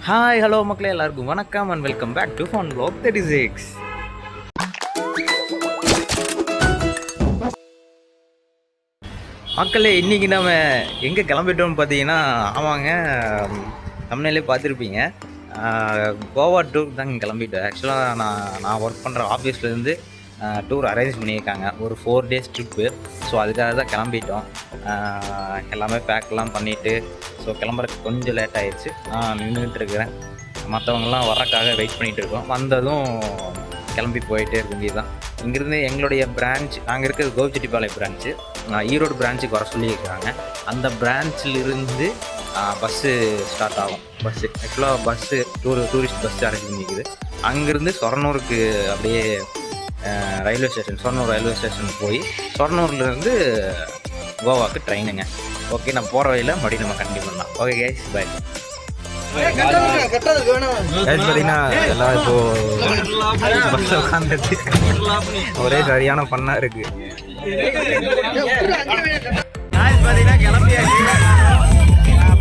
Hi hello மக்களே, எல்லாருக்கும் வணக்கம் and welcome back to fun vlog 36. மக்களே, இன்றைக்கி நம்ம எங்கே கிளம்பிட்டோம்னு பார்த்தீங்கன்னா, ஆமாங்க, தமிழ்நிலே பார்த்துருப்பீங்க, கோவா டூர் தாங்க கிளம்பிட்டோம். ஆக்சுவலாக நான் ஒர்க் பண்ணுற ஆஃபீஸ்லேருந்து டூர் அரேஞ்ச் பண்ணியிருக்காங்க, ஒரு 4 days ட்ரிப்பு. ஸோ அதுக்காக தான் கிளம்பிட்டோம். எல்லாமே பேக்கெலாம் பண்ணிவிட்டு ஸோ கிளம்புறதுக்கு கொஞ்சம் லேட் ஆகிடுச்சு. நான் நின்றுட்டுருக்கிறேன், மற்றவங்களாம் வரக்காக வெயிட் பண்ணிகிட்டு இருக்கோம். வந்ததும் கிளம்பி போயிட்டே இருக்க வேண்டியது தான். இங்கேருந்து எங்களுடைய பிரான்ச், நாங்கள் இருக்கிறது கோபிச்செட்டிப்பாளையம் பிரான்ச்சு, ஈரோடு பிரான்ச்சுக்கு வர சொல்லியிருக்கிறாங்க. அந்த பிரான்ச்சிலிருந்து பஸ்ஸு ஸ்டார்ட் ஆகும். ஆக்சுவலாக டூரிஸ்ட் பஸ்ஸு அரேஞ்ச் பண்ணிக்குது. அங்கேருந்து சொரனூருக்கு அப்படியே ரயில்வே ஸ்டேஷன், சொரனூர் ரயில்வே ஸ்டேஷன் போய் சொரனூர்லேருந்து கோவாவுக்கு ட்ரெயினுங்க. ஓகே, நான் போகிற வழியில் மறுபடியும் நம்ம கண்டினியூ பண்ணலாம். Okay guys, bye. பார்த்தீங்கன்னா எல்லாம் இப்போ பஸ்ஸில் உட்காந்துட்டு ஒரே சரியான பண்ணா இருக்கு. பார்த்தீங்கன்னா கிளம்பியாச்சு,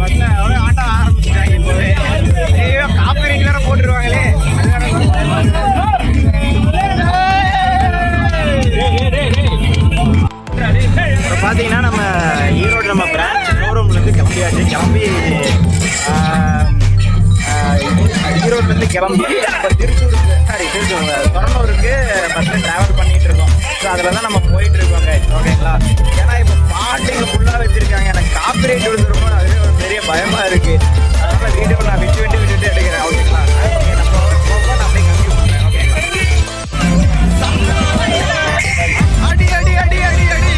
பஸ்ஸில் ஆட்டோ ஆரம்பிச்சிட்டாங்க. இப்போ காப்பி வேற போட்டுருவாங்களே. இப்போ பார்த்தீங்கன்னா நம்ம ஈரோடு நம்ம பிரான்ச் ஷோரூம்லேருந்து கிளம்பியாச்சு. ஈரோட்லேருந்து கிளம்பி இப்போ சொரனூருக்கு பஸ்ஸில் ட்ராவல் பண்ணிகிட்டு இருக்கோம். ஸோ அதில் தான் நம்ம போயிட்டுருக்கோங்க. ஓகேங்களா? ஏன்னா இப்போ பாட்டுங்க ஃபுல்லாக வச்சுருக்காங்க. எனக்கு காப்பி ரைட் விழுந்துருமோ அதுவே ஒரு பெரிய பயமாக இருக்குது. அதனால் வீடியோ நான் விட்டு எடுக்கிறேன். ஓகேங்களா? ஓகே, நம்ம போக நான் அப்படியே கண்டினியூ பண்ணுறேன். ஓகேங்களா? அடி அடி அடி அடி அடி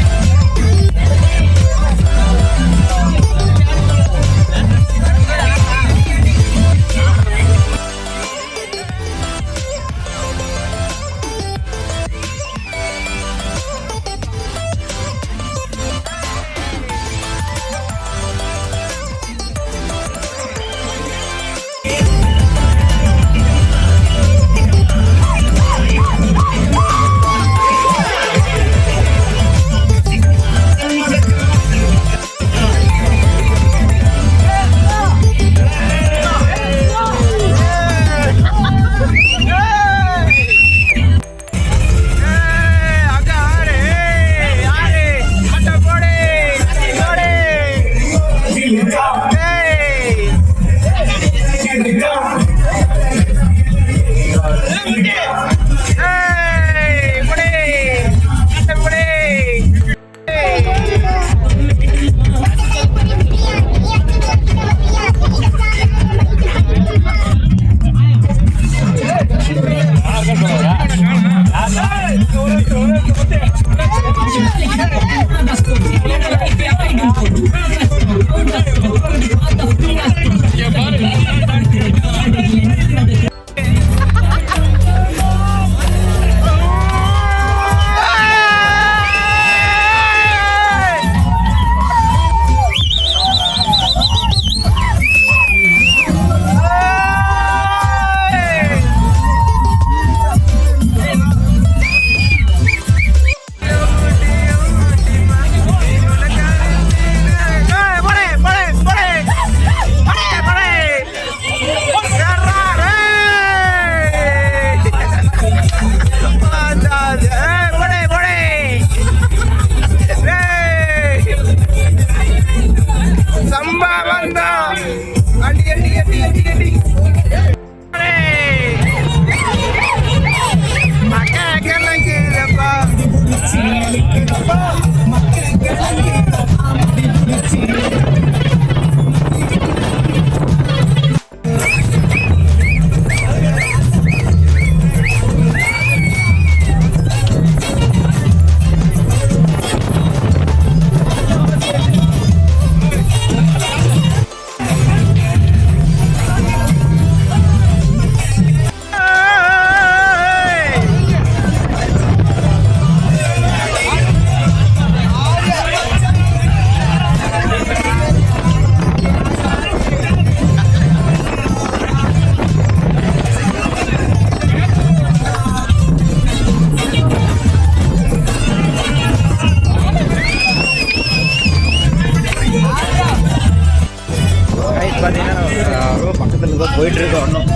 போயிட்டு இருக்கோம் இன்னும்.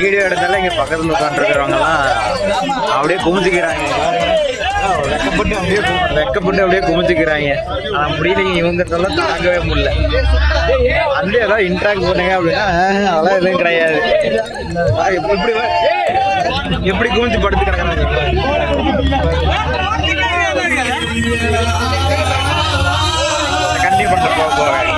வீடியோ எடுத்தாலும் இங்க பக்கத்துல உட்காந்துருக்கிறவங்கலாம் அப்படியே குமிச்சுக்கிறாங்க. வெக்கப்பட்டு அப்படியே குமிச்சுக்கிறாங்க. ஆனா முடியலைங்க, இவங்க சொல்ல தாங்கவே முடியல. வந்து ஏதாவது இன்ட்ராக்ட் பண்ணுங்க அப்படின்னா அதெல்லாம் எதுவும் கிடையாது. எப்படி குமிச்சு படுத்து கிடக்குறாங்க. கண்டிப்பா போவேன்.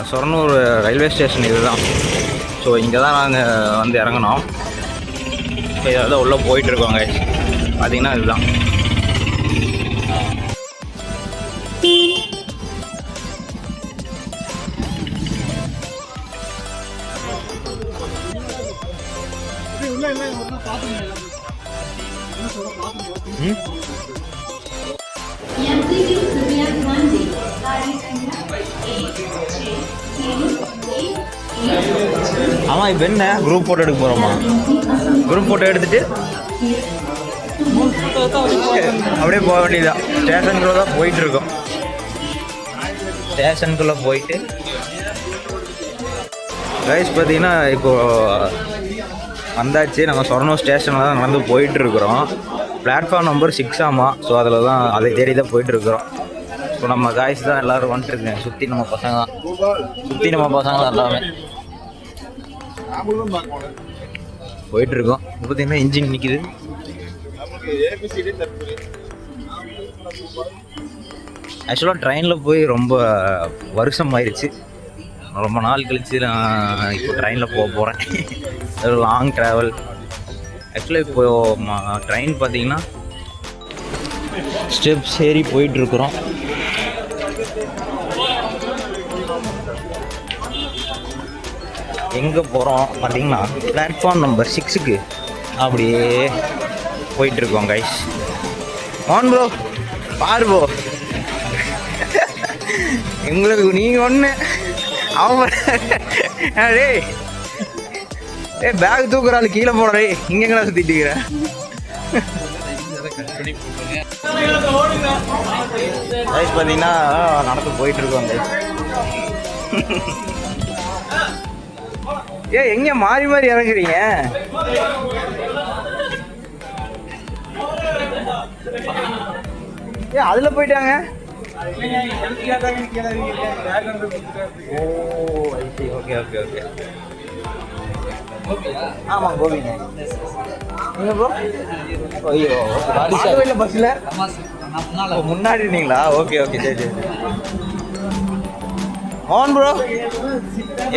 சொர்ணூர் ரயில்வே ஸ்டேஷன் இதுதான். ஸோ இங்கே தான் நாங்கள் வந்து இறங்கினோம். ஸோ இதை உள்ளே போயிட்டுருக்கோங்க. பார்த்தீங்கன்னா இதுதான். ஆமா, இப்போ என்ன குரூப் ஃபோட்டோ எடுக்க போகிறோமா? குரூப் ஃபோட்டோ எடுத்துட்டு அப்படியே போக வேண்டியதுதான். ஸ்டேஷனுக்குள்ளே தான் போயிட்டுருக்கோம். ஸ்டேஷனுக்குள்ளே போயிட்டு கைஸ் பார்த்தீங்கன்னா இப்போது வந்தாச்சு. நம்ம சொர்ணூர் ஸ்டேஷனில் தான் நடந்து போயிட்டுருக்குறோம். பிளாட்ஃபார்ம் நம்பர் 6 ஆமாம். ஸோ அதில் தான் அதை தேடி தான் போயிட்டுருக்குறோம். ஸோ நம்ம காய்ஸ் தான் எல்லோரும் வந்துட்டுருக்கேன். சுற்றி நம்ம பசங்க தான் எல்லாமே போயிட்டுருக்கோம். இப்போ பார்த்தீங்கன்னா இன்ஜின் நிற்கிது. ஆக்சுவலாக ட்ரெயினில் போய் ரொம்ப வருஷம் ஆயிடுச்சு. ரொம்ப நாள் கழிச்சு நான் இப்போ ட்ரெயினில் போக போகிறேன். Long travel. ஆக்சுவலாக இப்போது ட்ரெயின் பார்த்தீங்கன்னா ஸ்டெப்ஸ் ஏறி போயிட்டுருக்குறோம். எங்கே போகிறோம் பார்த்தீங்கன்னா பிளாட்ஃபார்ம் நம்பர் 6க்கு அப்படியே போயிட்டுருக்கோம் கைஸ். ஆன் ப்ரோ, பாரு ப்ரோ, எங்களுக்கு நீங்கள் ஒன்று அவன் டேய் பேக் தூக்குறாள் கீழே போடுறே. இங்கே எங்கடா சுற்றிட்டு இருக்கிறேன். கைஸ் பார்த்தீங்கன்னா நடந்து போயிட்டுருக்கோம் கைஸ். எங்க மாறி மாறி இறங்குறீங்க? அதுல போயிட்டாங்க. Okay okay okay. ஆமா கோவிங்க. நீங்க ப்ரோ? ஐயோ பஸ்ல முன்னாடி இருந்தீங்களா? ஓகே ஓகே சரி சரி. On bro.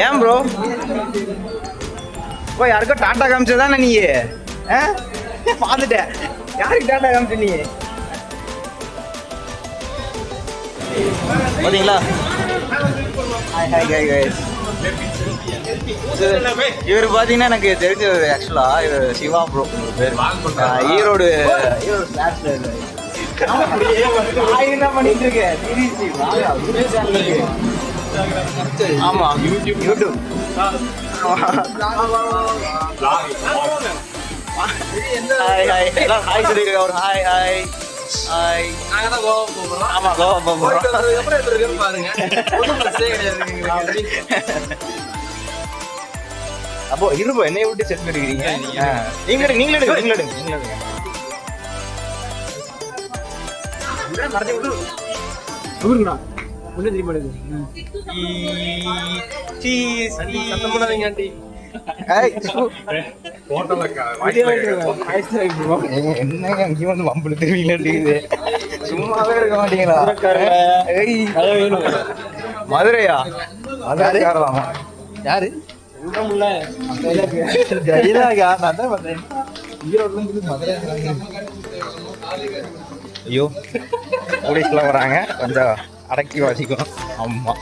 ஏன் ப்ரோ போய் யாருக்கோ டாட்டா காமிச்சதானே நீ? பார்த்துட்டேன். யாருக்கு டாட்டா காமிச்ச நீ? பார்த்தீங்களா? Hi hi hi guys. இவர் பார்த்தீங்கன்னா எனக்கு தெரிஞ்சது. ஆக்சுவலாக இவர் சிவா ப்ரோ பேர். ஈரோடு என்ன பண்ணிட்டு இருக்கேன்? ஆமா யூடியூப். ஹாய் ஹாய் எல்லாம் ஹாய் சொல்லிருக்க. ஒரு ஹாய் ஹாய் ஹாய். ஆமா கோவா போகிறோம். அப்போ இருப்போ என்னைய விட்டு செட் பண்ணிக்கிறீங்க. நீங்களே எடுங்க. சும்மாவே இருக்க மாட்டீங்களா? மதுரையா? யாரு? ஐயோ போலீஸ்லாம் வராங்க, கொஞ்சம் அடக்கி வாசிக்கணும். ஆமா